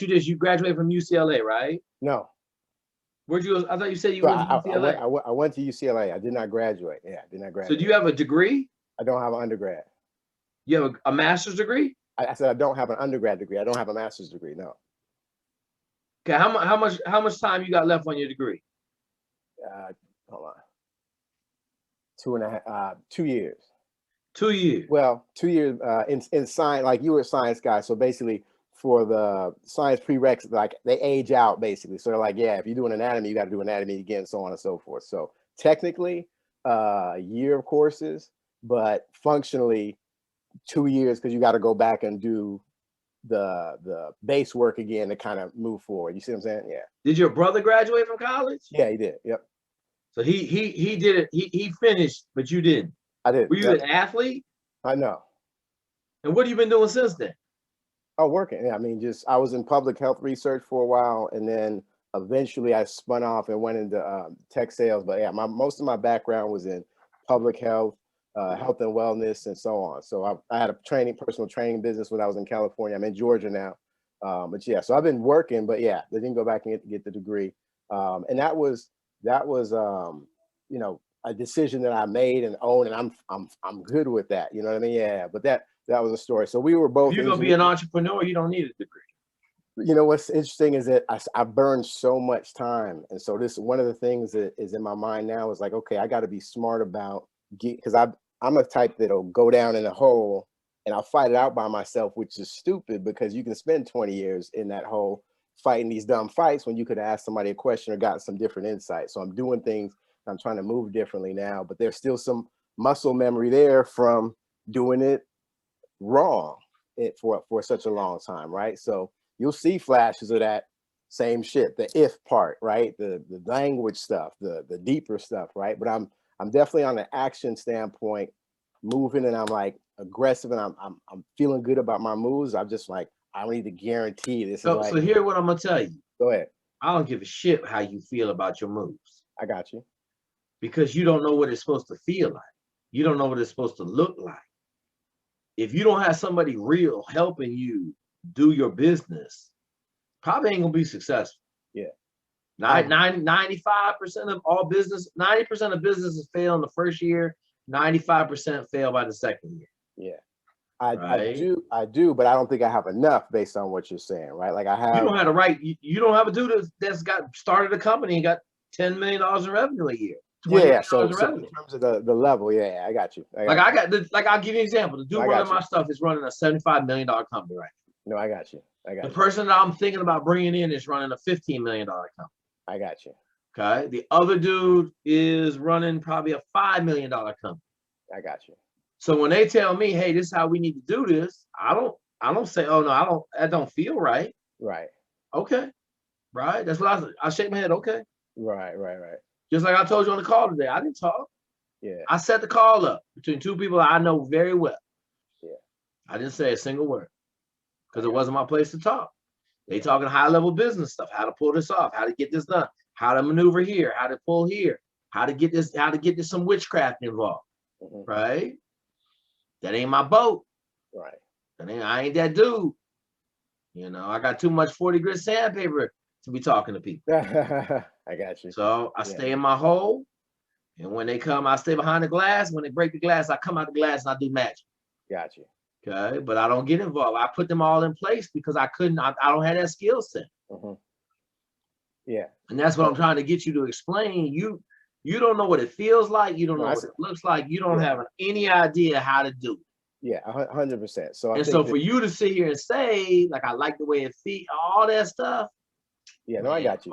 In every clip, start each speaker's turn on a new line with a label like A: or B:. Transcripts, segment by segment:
A: you this. You graduated from UCLA, right?
B: No.
A: Where'd you? I thought you said you
B: So
A: went to UCLA.
B: I went to UCLA. I did not graduate. Yeah, I did not
A: So do
B: graduate.
A: you have a degree?
B: I don't have an undergrad.
A: You have a master's degree?
B: I said I don't have an undergrad degree. I don't have a master's degree. No.
A: Okay, how much time you got left on your degree?
B: Hold on. 2 years.
A: 2 years.
B: Well, 2 years in science, like you were a science guy. So basically for the science prereqs, like they age out basically. So they're like, yeah, if you're doing anatomy, you got to do anatomy again, so on and so forth. So technically a year of courses, but functionally 2 years because you got to go back and do the base work again to kind of move forward. You see what I'm saying? Yeah.
A: Did your brother graduate from college?
B: Yeah, he did. Yep.
A: So he did it. He finished, but you didn't.
B: I did.
A: Were you an athlete?
B: I know.
A: And what have you been doing since then?
B: Oh, working. Yeah, I mean, just I was in public health research for a while, and then eventually I spun off and went into tech sales. But yeah, most of my background was in public health, health and wellness, and so on. So I had a personal training business when I was in California. I'm in Georgia now, but yeah, so I've been working. But yeah, I didn't go back and get the degree, and that was you know, a decision that I made and owned, and I'm good with that. You know what I mean? Yeah. But that was a story. So we were both.
A: If you're gonna be an entrepreneur, you don't need a degree.
B: You know what's interesting is that I burned so much time, and so this one of the things that is in my mind now is like, okay, I got to be smart about because I'm a type that'll go down in a hole and I'll fight it out by myself, which is stupid because you can spend 20 years in that hole fighting these dumb fights when you could ask somebody a question or got some different insight. So I'm doing things. I'm trying to move differently now, but there's still some muscle memory there from doing it wrong for such a long time, right? So you'll see flashes of that same shit, the if part, right? The language stuff, the deeper stuff, right? But I'm definitely on the action standpoint, moving, and I'm like aggressive, and I'm feeling good about my moves. I'm just like, I don't need to guarantee this.
A: So here's what I'm gonna tell you.
B: Go ahead.
A: I don't give a shit how you feel about your moves.
B: I got you.
A: Because you don't know what it's supposed to feel like. You don't know what it's supposed to look like. If you don't have somebody real helping you do your business, probably ain't gonna be successful.
B: Yeah.
A: 95% of all business, 90% of businesses fail in the first year, 95% fail by the second year.
B: Yeah. I do, but I don't think I have enough based on what you're saying, right? Like I have.
A: You don't have the right. You don't have a dude that's got started a company and got $10 million in revenue a year.
B: Yeah, so in terms of the level, yeah, I got you.
A: I'll give you an example. The dude running my stuff is running a $75 million company right
B: now. No, I got you.
A: The person that I'm thinking about bringing in is running a $15 million company.
B: I got you.
A: Okay. The other dude is running probably a $5 million company.
B: I got you.
A: So when they tell me, hey, this is how we need to do this, I don't say, oh no, that don't feel right.
B: Right.
A: Okay. Right. That's what I shake my head. Okay.
B: Right.
A: Just like I told you on the call today, I didn't talk.
B: Yeah.
A: I set the call up between two people I know very well.
B: Yeah.
A: I didn't say a single word because it wasn't my place to talk. They talking high level business stuff, how to pull this off, how to get this done, how to maneuver here, how to pull here, how to get this some witchcraft involved. Mm-hmm. Right? That ain't my boat.
B: Right.
A: I ain't that dude. You know, I got too much 40 grit sandpaper to be talking to people.
B: I got you.
A: So I stay in my hole, and when they come, I stay behind the glass. When they break the glass, I come out the glass and I do magic.
B: Got you.
A: Okay, but I don't get involved. I put them all in place because I couldn't. I don't have that skill set.
B: Mm-hmm. Yeah,
A: and that's what I'm trying to get you to explain. You don't know what it feels like. You don't know what it looks like. You don't have any idea how to do it.
B: Yeah, 100%.
A: So for you to sit here and say, like, I like the way it feels, all that stuff.
B: Yeah, no, I got you.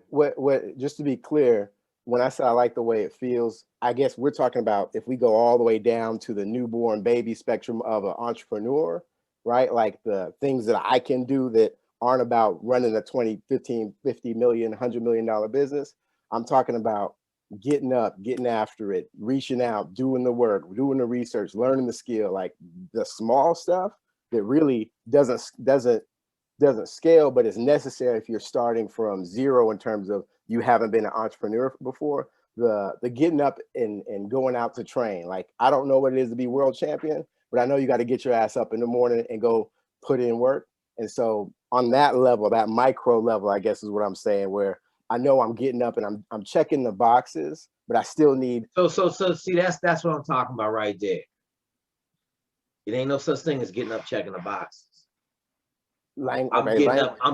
B: What? Just to be clear, when I say I like the way it feels, I guess we're talking about if we go all the way down to the newborn baby spectrum of an entrepreneur, right? Like the things that I can do that aren't about running a 20, 15, 50 million, $100 million business. I'm talking about getting up, getting after it, reaching out, doing the work, doing the research, learning the skill, like the small stuff that really doesn't scale, but it's necessary if you're starting from zero in terms of you haven't been an entrepreneur before. The getting up and going out to train. Like, I don't know what it is to be world champion, but I know you got to get your ass up in the morning and go put in work. And so on that level, that micro level, I guess is what I'm saying, where I know I'm getting up and I'm checking the boxes, but I still need.
A: So see, that's what I'm talking about right there. It ain't no such thing as getting up checking the boxes. I'm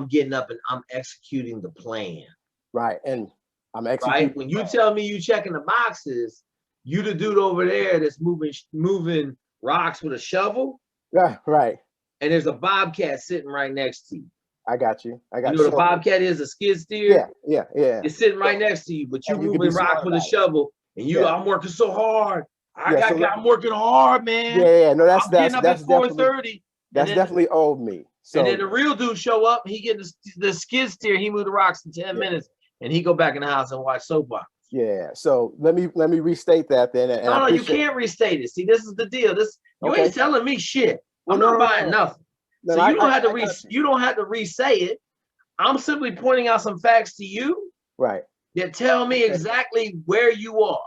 A: getting up and I'm executing the plan.
B: Right, and I'm executing.
A: Right. When you tell me you checking the boxes, you the dude over there that's moving rocks with a shovel.
B: Yeah, right.
A: And there's a bobcat sitting right next to you.
B: I got you.
A: You know what a bobcat is? A skid steer.
B: Yeah.
A: It's sitting right next to you, but you're moving rocks with a shovel, and I'm working so hard. I'm working hard, man.
B: Yeah. No, that's
A: getting up at 4:30.
B: That's definitely old me. So,
A: and then the real dude show up, and he get the skid steer. He moved the rocks in 10 minutes, and he go back in the house and watch soap operas.
B: Yeah. So let me restate that then. And
A: no, you can't restate it. See, this is the deal. You ain't telling me shit. I'm not buying nothing. So you don't have to you don't have to re-say it. I'm simply pointing out some facts to you.
B: Right.
A: That tell me exactly where you are.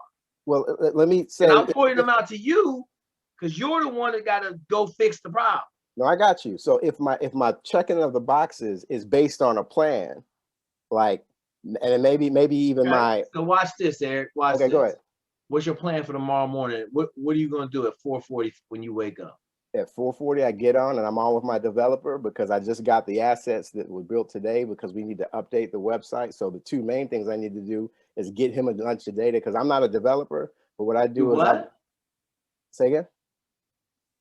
B: Well, let me say.
A: And I'm pointing them out to you because you're the one that got to go fix the problem.
B: No, I got you. So if my checking of the boxes is based on a plan, like, and maybe even my.
A: So watch this, Eric. Watch this.
B: Go ahead.
A: What's your plan for tomorrow morning? What are you going to do at 4:40 when you wake up?
B: At 4:40, I get on and I'm on with my developer because I just got the assets that were built today because we need to update the website. So the two main things I need to do is get him a bunch of data because I'm not a developer, but what I do is say again.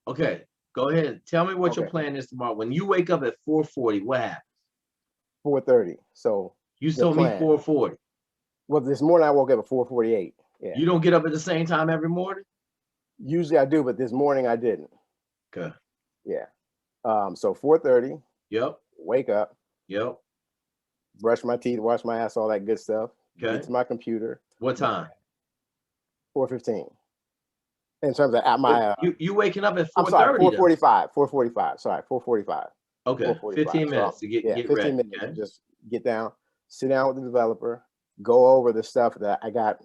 A: Okay, go ahead. Tell me what your plan is tomorrow. When you wake up at 4:40, what happens?
B: 4:30. So
A: you told me 4:40.
B: Well, this morning I woke up at 4:48. Yeah.
A: You don't get up at the same time every morning?
B: Usually I do, but this morning I didn't.
A: Okay.
B: Yeah. So 4:30.
A: Yep.
B: Wake up.
A: Yep.
B: Brush my teeth, wash my ass, all that good stuff.
A: Okay.
B: Get to my computer.
A: What time?
B: 4:15. In terms of at my
A: you waking up at 4:30.
B: I'm sorry, 4:45. 4:45. Sorry, 4:45.
A: Okay. 15 minutes to get
B: 15
A: ready.
B: Minutes to just get down, sit down with the developer, go over the stuff that I got.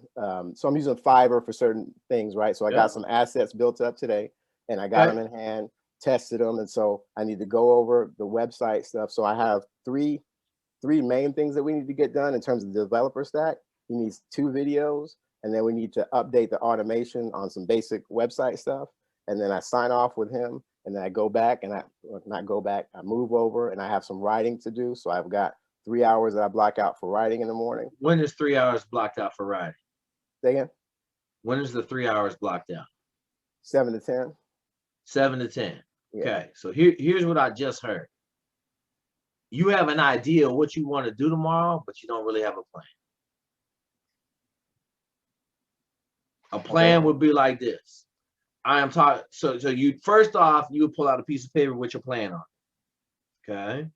B: So I'm using Fiverr for certain things, right? So I got some assets built up today. And I got them in hand, tested them, and so I need to go over the website stuff. So I have three main things that we need to get done in terms of the developer stack. He needs 2 videos, and then we need to update the automation on some basic website stuff. And then I sign off with him, and then I go back and I move over, and I have some writing to do. So I've got 3 hours that I block out for writing in the morning.
A: When is 3 hours blocked out for writing?
B: Say again?
A: When is the 3 hours blocked out?
B: 7 to 10.
A: 7 to 10. Okay, so here's what I just heard. You have an idea of what you want to do tomorrow, but you don't really have a plan. A plan would be like this. I am talking. So you first off, you would pull out a piece of paper with your plan on. Okay,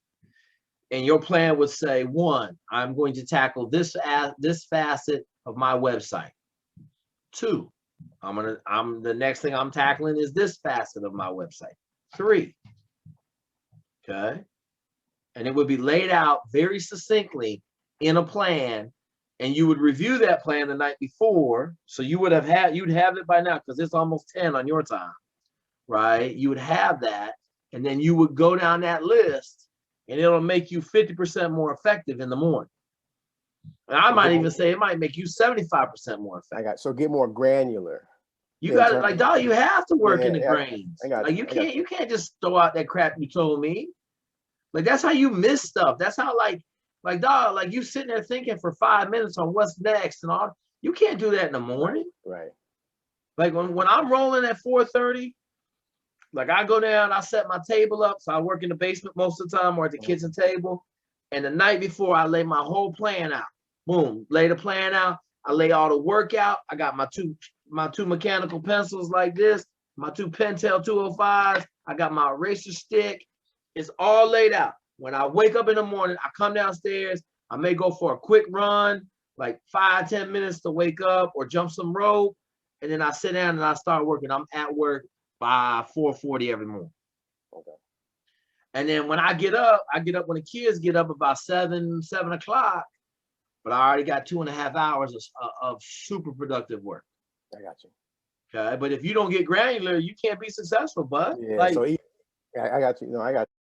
A: and your plan would say, 1, I'm going to tackle this facet of my website. 2, the next thing I'm tackling is this facet of my website. 3. Okay. And it would be laid out very succinctly in a plan, and you would review that plan the night before. So you'd have it by now because it's almost 10 on your time, right? You would have that, and then you would go down that list, and it'll make you 50% more effective in the morning. And I might even say it might make you 75% more effective.
B: So get more granular.
A: You got it, like, dog. You have to work in the grains. Like you can't just throw out that crap you told me. Like that's how you miss stuff. That's how like dog. Like you sitting there thinking for 5 minutes on what's next and all. You can't do that in the morning.
B: Right.
A: Like when I'm rolling at 4:30, like I go down, I set my table up. So I work in the basement most of the time or at the kitchen table. And the night before, I lay my whole plan out. Boom, lay the plan out. I lay all the work out. I got my two mechanical pencils like this, my 2 Pentel 205s. I got my eraser stick. It's all laid out. When I wake up in the morning, I come downstairs. I may go for a quick run, like 5-10 minutes to wake up or jump some rope. And then I sit down and I start working. I'm at work by 4:40 every morning. Okay. And then when I get up when the kids get up about 7 o'clock, but I already got 2.5 hours of super productive work.
B: I got you.
A: Okay, but if you don't get granular, you can't be successful, bud.
B: Yeah, so I got you. No, I got you.